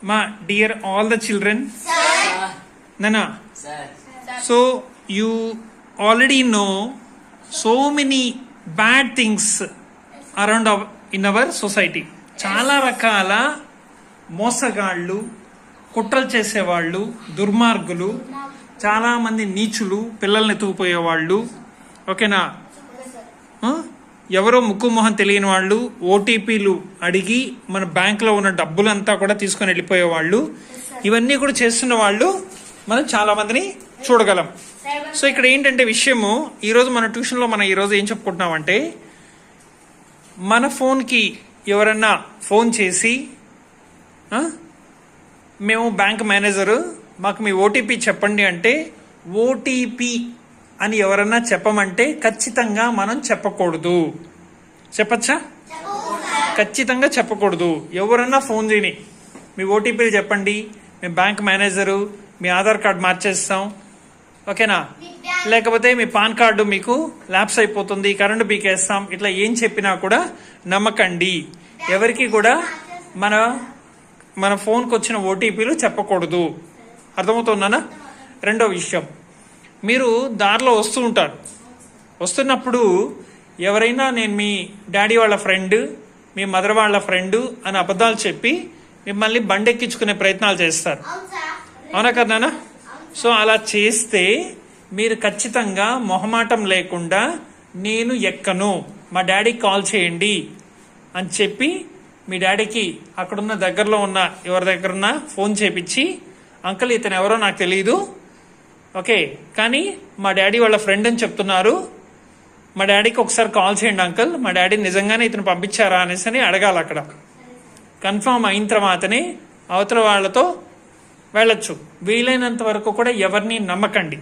Ma dear all the children, Sir. Nana. Sir. So you already know so many bad things around in our society. చాలా రకాల మోసగాళ్ళు, కుట్రలు చేసేవాళ్ళు, దుర్మార్గులు, చాలా మంది నీచులు, పిల్లల్ని ఎత్తుకుపోయేవాళ్ళు, ఓకేనా, ఎవరో ముక్కు మొహం తెలియని వాళ్ళు ఓటీపీలు అడిగి మన బ్యాంకులో ఉన్న డబ్బులంతా కూడా తీసుకొని వెళ్ళిపోయేవాళ్ళు, ఇవన్నీ కూడా చేస్తున్న వాళ్ళు మనం చాలా మందిని చూడగలం. సో ఇక్కడ ఏంటంటే విషయము, ఈరోజు మన ట్యూషన్లో మనం ఈరోజు ఏం చెప్పుకుంటున్నామంటే, మన ఫోన్కి ఎవరన్నా ఫోన్ చేసి మేము బ్యాంక్ మేనేజరు మాకు మీ ఓటీపీ చెప్పండి అంటే, ఓటీపీ అని ఎవరన్నా చెప్పమంటే ఖచ్చితంగా మనం చెప్పకూడదు. చెప్పచ్చా? ఖచ్చితంగా చెప్పకూడదు. ఎవరన్నా ఫోన్ చేయని మీ ఓటీపీలు చెప్పండి, మేము బ్యాంక్ మేనేజరు, మీ ఆధార్ కార్డు మార్చేస్తాం, ఓకేనా, లేకపోతే మీ పాన్ కార్డు మీకు ల్యాప్స్ అయిపోతుంది, కరెంటు బీకేస్తాం, ఇట్లా ఏం చెప్పినా కూడా నమ్మకండి. ఎవరికి కూడా మన ఫోన్కి వచ్చిన ఓటీపీలు చెప్పకూడదు. అర్థమవుతుందనా? రెండో విషయం, మీరు దారిలో వస్తూ ఉంటారు, వస్తున్నప్పుడు ఎవరైనా నేను మీ డాడీ వాళ్ళ ఫ్రెండ్, మీ మదర్ వాళ్ళ ఫ్రెండ్ అని అబద్ధాలు చెప్పి మిమ్మల్ని బండెక్కించుకునే ప్రయత్నాలు చేస్తారు. అవునా కదా? సో అలా చేస్తే మీరు ఖచ్చితంగా మొహమాటం లేకుండా నేను ఎక్కను, మా డాడీకి కాల్ చేయండి అని చెప్పి మీ డాడీకి అక్కడున్న దగ్గరలో ఉన్న ఎవరి దగ్గరున్నా ఫోన్ చేపించి, అంకుల్ ఇతను ఎవరో నాకు తెలియదు, ఓకే, కానీ మా డాడీ వాళ్ళ ఫ్రెండ్ అని చెప్తున్నారు, మా డాడీకి ఒకసారి కాల్ చేయండి అంకుల్, మా డాడీ నిజంగానే ఇతను పంపించారా అనేసి అని అడగాలి. అక్కడ కన్ఫర్మ్ అయిన తర్వాతనే అవతల వాళ్ళతో వెళ్ళొచ్చు. వీలైనంత వరకు కూడా ఎవరిని నమ్మకండి.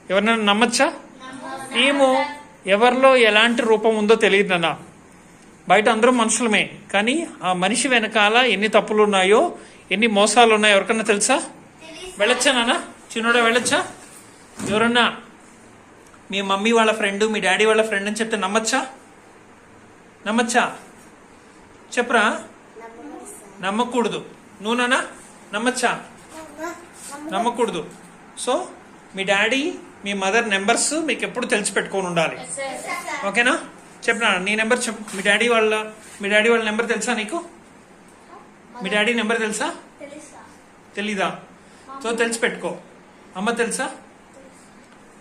ఎవరినైనా నమ్మచ్చా? ఏమో, ఎవరిలో ఎలాంటి రూపం ఉందో తెలియదు నాన్న. బయట అందరూ మనుషులమే, కానీ ఆ మనిషి వెనకాల ఎన్ని తప్పులు ఉన్నాయో, ఎన్ని మోసాలు ఉన్నాయో ఎవరికన్నా తెలుసా? వెళ్ళొచ్చా నాన్న? చిన్నోడా వెళ్ళొచ్చా? ఎవరన్నా మీ మమ్మీ వాళ్ళ ఫ్రెండ్, మీ డాడీ వాళ్ళ ఫ్రెండ్ అని చెప్తే నమ్మచ్చా? నమ్మచ్చా? చెప్పరా? నమ్మకూడదు. నువ్వు నాన్న నమ్మచ్చా? నమ్మకూడదు. సో మీ డాడీ, మీ మదర్ నెంబర్స్ మీకు ఎప్పుడు తెలిసి పెట్టుకొని ఉండాలి, ఓకేనా? చెప్పనా? నీ నెంబర్ చెప్పు. మీ డాడీ వాళ్ళ నెంబర్ తెలుసా నీకు? మీ డాడీ నెంబర్ తెలుసా? తెలీదా? సో తెలిసి పెట్టుకో. అమ్మ తెలుసా?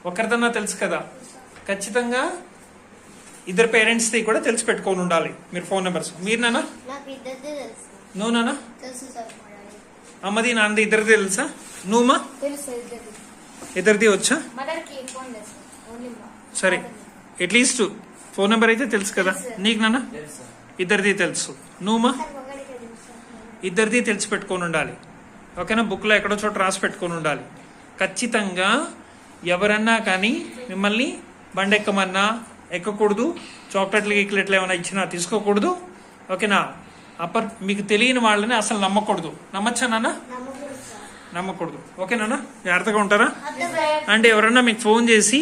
ఒకరిదన్నా తెలుసు కదా? ఖచ్చితంగా ఇద్దరు పేరెంట్స్ది కూడా తెలిసి పెట్టుకొని ఉండాలి మీరు ఫోన్ నెంబర్స్. మీరు నాన్న? నువ్వు నాన్న? అమ్మది నాన్నది ఇద్దరిది తెలుసా? నువ్వుమా? ఇద్దరిది వచ్చా? సరే, అట్లీస్ట్ ఫోన్ నెంబర్ అయితే తెలుసు కదా నీకు నాన్న? ఇద్దరిది తెలుసు. నువ్వుమా? ఇద్దరిది తెలిసి పెట్టుకొని ఉండాలి, ఓకేనా? బుక్లో ఎక్కడో చోట రాసి పెట్టుకొని ఉండాలి. ఖచ్చితంగా ఎవరన్నా కానీ మిమ్మల్ని బండెక్కమన్నా ఎక్కకూడదు, చాక్లెట్లు గీక్లెట్లు ఏమైనా ఇచ్చినా తీసుకోకూడదు, ఓకేనా? మీకు తెలియని వాళ్ళని అసలు నమ్మకూడదు. నమ్మచ్చా నాన్న? నమ్మకూడదు, ఓకేనా? జాగ్రత్తగా ఉంటారా? అంటే ఎవరన్నా మీకు ఫోన్ చేసి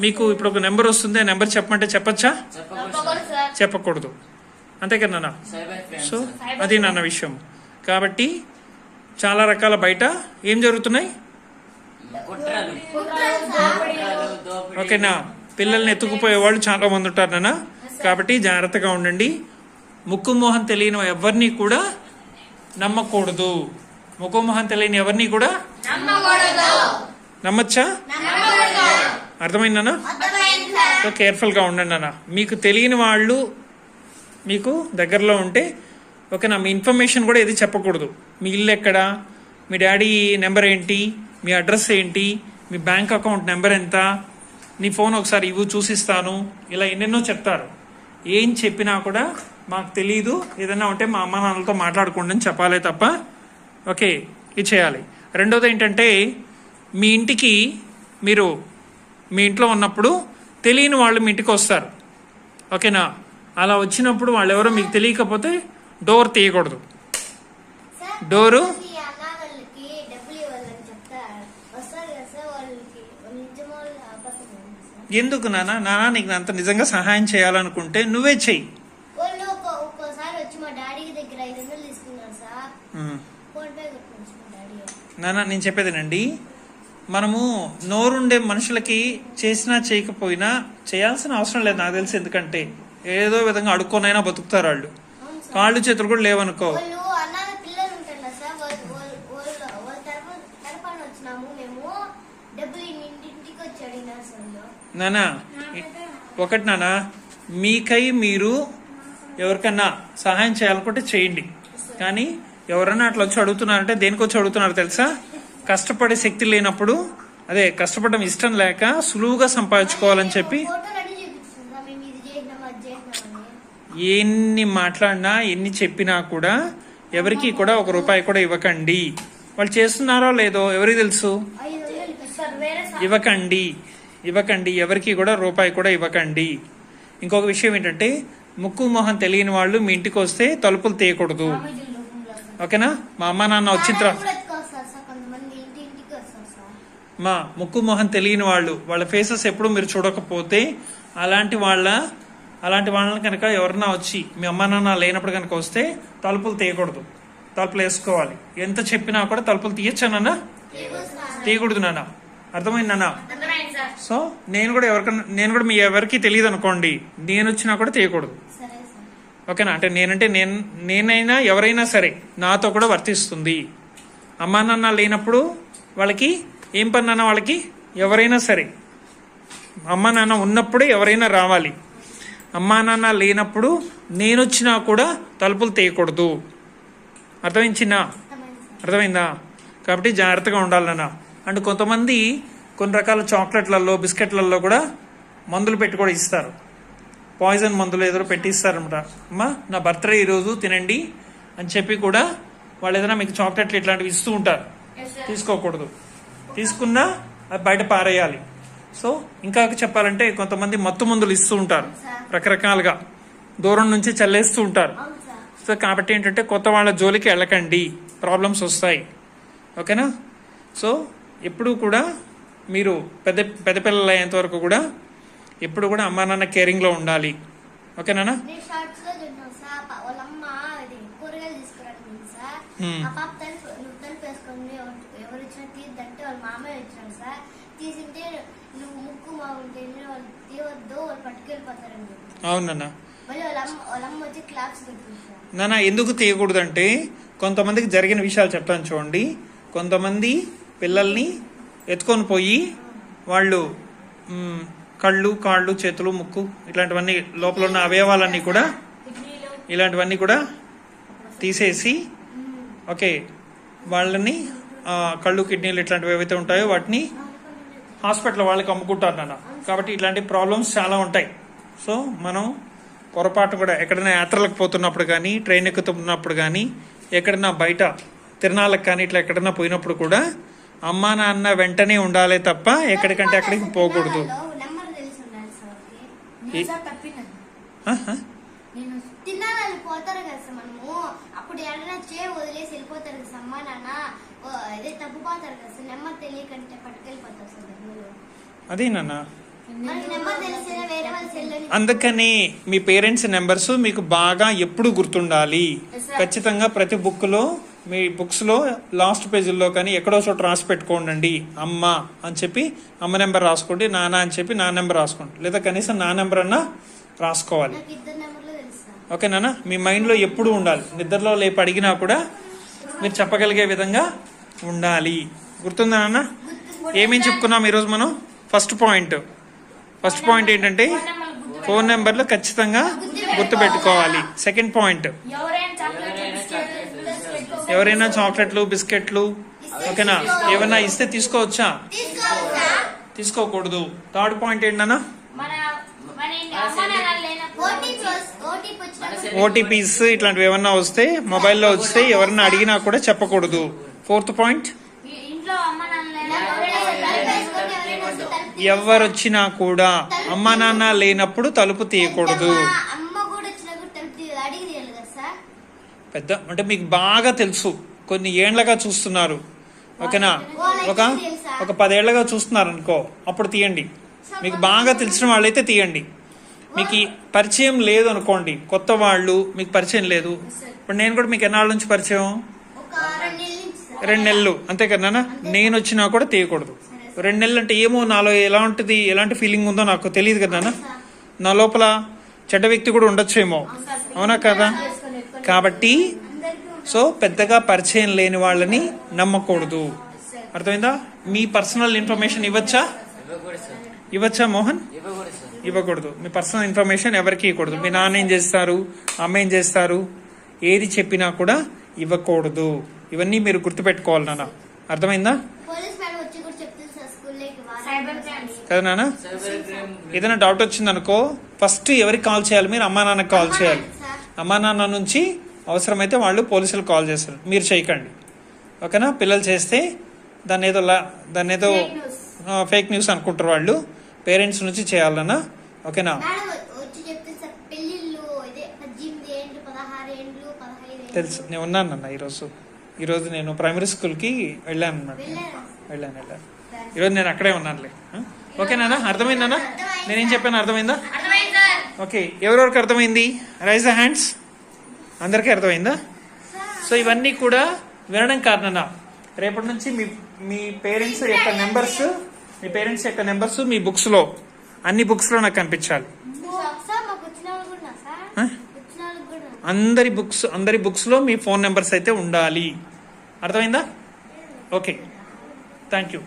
మీకు ఇప్పుడు ఒక నెంబర్ వస్తుంది, ఆ నెంబర్ చెప్పమంటే చెప్పచ్చా? చెప్పకూడదు, అంతే కదా నాన్న? సో అది నాన్న విషయం. కాబట్టి చాలా రకాల బయట ఏం జరుగుతున్నాయి, ఓకేనా? పిల్లల్ని ఎత్తుకుపోయే వాళ్ళు చాలా మంది ఉంటారు నాన్న. కాబట్టి జాగ్రత్తగా ఉండండి. ముక్కు మొహం తెలియని ఎవరిని కూడా నమ్మకూడదు. ముక్కు మొహం తెలియని ఎవరిని కూడా నమ్మచ్చా? అర్థమైందన్నా? కేర్ఫుల్గా ఉండండి అన్న. మీకు తెలియని వాళ్ళు మీకు దగ్గరలో ఉంటే ఓకేనా, మీ ఇన్ఫర్మేషన్ కూడా ఏది చెప్పకూడదు. మీ ఇల్లు ఎక్కడ, మీ డాడీ నెంబర్ ఏంటి, మీ అడ్రస్ ఏంటి, మీ బ్యాంక్ అకౌంట్ నెంబర్ ఎంత, నీ ఫోన్ ఒకసారి ఇవ్వు చూసిస్తాను, ఇలా ఎన్నెన్నో చెప్తారు. ఏం చెప్పినా కూడా మాకు తెలీదు, ఏదైనా ఉంటే మా అమ్మ నాన్నలతో మాట్లాడుకోండి అని చెప్పాలి తప్ప, ఓకే, ఇది చేయాలి. రెండోది ఏంటంటే, మీ ఇంటికి మీరు మీ ఇంట్లో ఉన్నప్పుడు తెలియని వాళ్ళు మీ ఇంటికి వస్తారు, ఓకేనా? అలా వచ్చినప్పుడు వాళ్ళు ఎవరో మీకు తెలియకపోతే డోర్ తీయకూడదు. డోరు ఎందుకు నానా నీకు అంత నిజంగా సహాయం చేయాలనుకుంటే నువ్వే చెయ్యి. నాన్న నేను చెప్పేదేనండి, మనము నోరుండే మనుషులకి చేసినా చేయకపోయినా చేయాల్సిన అవసరం లేదు నాకు తెలిసి. ఎందుకంటే ఏదో విధంగా అడుక్కొనైనా బతుకుతారు వాళ్ళు. కాళ్ళు చేతులు కూడా లేవనుకో, నానా ఒకటి నాన్న, మీకై మీరు ఎవరికన్నా సహాయం చేయాలనుకుంటే చేయండి. కానీ ఎవరన్నా అట్లా వచ్చి అడుగుతున్నారంటే దేనికి వచ్చి అడుగుతున్నారు తెలుసా? కష్టపడే శక్తి లేనప్పుడు, అదే కష్టపడడం ఇష్టం లేక సులువుగా సంపాదించుకోవాలని చెప్పి ఎన్ని మాట్లాడినా ఎన్ని చెప్పినా కూడా ఎవరికి కూడా 1 రూపాయి కూడా ఇవ్వకండి. వాళ్ళు చేస్తున్నారో లేదో ఎవరికి తెలుసు. ఇవ్వకండి ఎవరికి కూడా రూపాయి కూడా ఇవ్వకండి. ఇంకొక విషయం ఏంటంటే, ముక్కు మొహం తెలియని వాళ్ళు మీ ఇంటికి వస్తే తలుపులు తీయకూడదు. ఓకేనా? మా అమ్మ నాన్న వచ్చిన తర్వాత మా ముక్కు మొహం తెలియని వాళ్ళ ఫేసెస్ ఎప్పుడు మీరు చూడకపోతే అలాంటి వాళ్ళని కనుక ఎవరన్నా వచ్చి మీ అమ్మ నాన్న లేనప్పుడు కనుక వస్తే తలుపులు తీయకూడదు, తలుపులు వేసుకోవాలి. ఎంత చెప్పినా కూడా తలుపులు తీయచ్చానన్నా తీయకూడదు నాన్న. అర్థమైంది నాన్న? సో నేను కూడా మీ ఎవరికి తెలియదు అనుకోండి, నేను వచ్చినా కూడా తీయకూడదు. ఓకేనా? అంటే నేనైనా ఎవరైనా సరే నాతో కూడా వర్తిస్తుంది. అమ్మా నాన్న లేనప్పుడు వాళ్ళకి ఏం పని నాన్న, వాళ్ళకి ఎవరైనా సరే. అమ్మా నాన్న ఉన్నప్పుడే ఎవరైనా రావాలి. అమ్మా నాన్న లేనప్పుడు నేను వచ్చినా కూడా తలుపులు తీయకూడదు. అర్థమైందా? కాబట్టి జాగ్రత్తగా ఉండాలి నాన్న. అండ్ కొంతమంది కొన్ని రకాల చాక్లెట్లలో బిస్కెట్లలో కూడా మందులు పెట్టి కూడా ఇస్తారు. పాయిజన్ మందులు ఏదో పెట్టి ఇస్తారనమాట. అమ్మా నా బర్త్డే ఈరోజు తినండి అని చెప్పి కూడా వాళ్ళు ఏదైనా మీకు చాక్లెట్లు ఇట్లాంటివి ఇస్తూ ఉంటారు. తీసుకోకూడదు. తీసుకున్నా అది బయట పారేయాలి. సో ఇంకా చెప్పాలంటే కొంతమంది మత్తు మందులు ఇస్తూ ఉంటారు రకరకాలుగా, దూరం నుంచి చల్లేస్తూ ఉంటారు. సో కాబట్టి ఏంటంటే కొత్త వాళ్ళ జోలికి వెళ్ళకండి, ప్రాబ్లమ్స్ వస్తాయి. ఓకేనా? సో ఎప్పుడు కూడా మీరు పెద్ద పిల్లలు అయ్యేంత వరకు కూడా ఎప్పుడు కూడా అమ్మా నాన్న కేరింగ్లో ఉండాలి. ఓకేనా? అవునన్నా. నాన్న ఎందుకు తీయకూడదంటే కొంతమందికి జరిగిన విషయాలు చెప్తాను చూడండి. కొంతమంది పిల్లల్ని ఎత్తుకొని పోయి వాళ్ళు కళ్ళు, కాళ్ళు, చేతులు, ముక్కు ఇలాంటివన్నీ లోపల ఉన్న అవయవాలన్నీ కూడా ఇలాంటివన్నీ కూడా తీసేసి ఓకే వాళ్ళని కళ్ళు, కిడ్నీలు ఇట్లాంటివి ఏవైతే ఉంటాయో వాటిని హాస్పిటల్ వాళ్ళకి అమ్ముకుంటారు నాన్న. కాబట్టి ఇట్లాంటి ప్రాబ్లమ్స్ చాలా ఉంటాయి. సో మనం పొరపాటు కూడా ఎక్కడైనా యాత్రలకు పోతున్నప్పుడు కానీ, ట్రైన్ ఎక్కుతున్నప్పుడు కానీ, ఎక్కడైనా బయట తిరణాలకు కానీ ఇట్లా ఎక్కడైనా పోయినప్పుడు కూడా అమ్మా నాన్న వెంటనే ఉండాలి తప్ప ఎక్కడికంటే అక్కడికి పోకూడదు. అదే నాన్న, అందుకని మీ పేరెంట్స్ నెంబర్స్ మీకు బాగా ఎప్పుడు గుర్తుండాలి. ఖచ్చితంగా ప్రతి బుక్లో, మీ బుక్స్లో లాస్ట్ పేజీల్లో కానీ ఎక్కడో చోట రాసి పెట్టుకోండి. అమ్మ అని చెప్పి అమ్మ నెంబర్ రాసుకోండి, నాన్న అని చెప్పి నా నెంబర్ రాసుకోండి, లేదా కనీసం నా నెంబర్ అన్నా రాసుకోవాలి. ఓకే నాన్న? మీ మైండ్లో ఎప్పుడు ఉండాలి. నిద్రలో లేపి అడిగినా కూడా మీరు చెప్పగలిగే విధంగా ఉండాలి. గుర్తుందా నాన్న? ఏమేమి చెప్పుకున్నాం ఈరోజు మనం? ఫస్ట్ పాయింట్ ఏంటంటే ఫోన్ నెంబర్లు ఖచ్చితంగా గుర్తుపెట్టుకోవాలి. సెకండ్ పాయింట్, ఎవరైనా చాక్లెట్లు, బిస్కెట్లు ఓకేనా ఏమైనా ఇస్తే తీసుకోవచ్చా? తీసుకోకూడదు. థర్డ్ పాయింట్ ఏంటన్నా? ఓటీపీస్ ఇట్లాంటివి ఏమన్నా వస్తే, మొబైల్లో వస్తే ఎవరన్నా అడిగినా కూడా చెప్పకూడదు. ఫోర్త్ పాయింట్, ఎవరొచ్చినా కూడా అమ్మా నాన్న లేనప్పుడు తలుపు తీయకూడదు. పెద్ద అంటే మీకు బాగా తెలుసు, కొన్ని ఏండ్లగా చూస్తున్నారు ఓకేనా, ఒక 10 ఏళ్లగా చూస్తున్నారు అనుకో, అప్పుడు తీయండి. మీకు బాగా తెలిసిన వాళ్ళైతే తీయండి. మీకు పరిచయం లేదు అనుకోండి, కొత్త వాళ్ళు మీకు పరిచయం లేదు. ఇప్పుడు నేను కూడా మీకు ఎన్నాళ్ళ నుంచి పరిచయం? 2 నెలలు అంతే కదా నాన్న? నేను వచ్చినా కూడా తీయకూడదు. 2 నెలలు అంటే ఏమో నాలో ఎలాంటి ఫీలింగ్ ఉందో నాకు తెలియదు కదా నాన్న. నా లోపల చెడ్డ వ్యక్తి కూడా ఉండొచ్చేమో, అవునా కదా? కాబట్టి సో పెద్దగా పరిచయం లేని వాళ్ళని నమ్మకూడదు. అర్థమైందా? మీ పర్సనల్ ఇన్ఫర్మేషన్ ఇవ్వచ్చా మోహన్? ఇవ్వకూడదు. మీ పర్సనల్ ఇన్ఫర్మేషన్ ఎవరికి ఇవ్వకూడదు. మీ నాన్న ఏం చేస్తారు, అమ్మ ఏం చేస్తారు, ఏది చెప్పినా కూడా ఇవ్వకూడదు. ఇవన్నీ మీరు గుర్తుపెట్టుకోవాలి నాన్న. అర్థమైందా కదా నాన్న? ఏదైనా డౌట్ వచ్చిందనుకో ఫస్ట్ ఎవరికి కాల్ చేయాలి? మీరు అమ్మా నాన్నకి కాల్ చేయాలి. అమ్మా నాన్న నుంచి అవసరమైతే వాళ్ళు పోలీసులకు కాల్ చేస్తారు. మీరు చేయకండి, ఓకేనా? పిల్లలు చేస్తే దాన్ని ఏదో ఫేక్ న్యూస్ అనుకుంటారు వాళ్ళు. పేరెంట్స్ నుంచి చేయాలన్నా, ఓకేనా? తెలుసు, నేను ఉన్నానన్న. ఈరోజు నేను ప్రైమరీ స్కూల్కి వెళ్ళాను అన్నమాట. వెళ్ళాను. ఈరోజు నేను అక్కడే ఉన్నానులే. ఓకేనా? అర్థమైందన్నా? నేనేం చెప్పాను అర్థమైందా? ఓకే, ఎవరెవరికి అర్థమైంది? Raise the hands. అందరికీ అర్థమైందా? సో ఇవన్నీ కూడా వినడం కారణనా రేపటి నుంచి మీ పేరెంట్స్ యొక్క నెంబర్స్ మీ బుక్స్లో, అన్ని బుక్స్లో నాకు కనిపించాలి. అందరి బుక్స్లో మీ ఫోన్ నెంబర్స్ అయితే ఉండాలి. అర్థమైందా? Okay, thank you.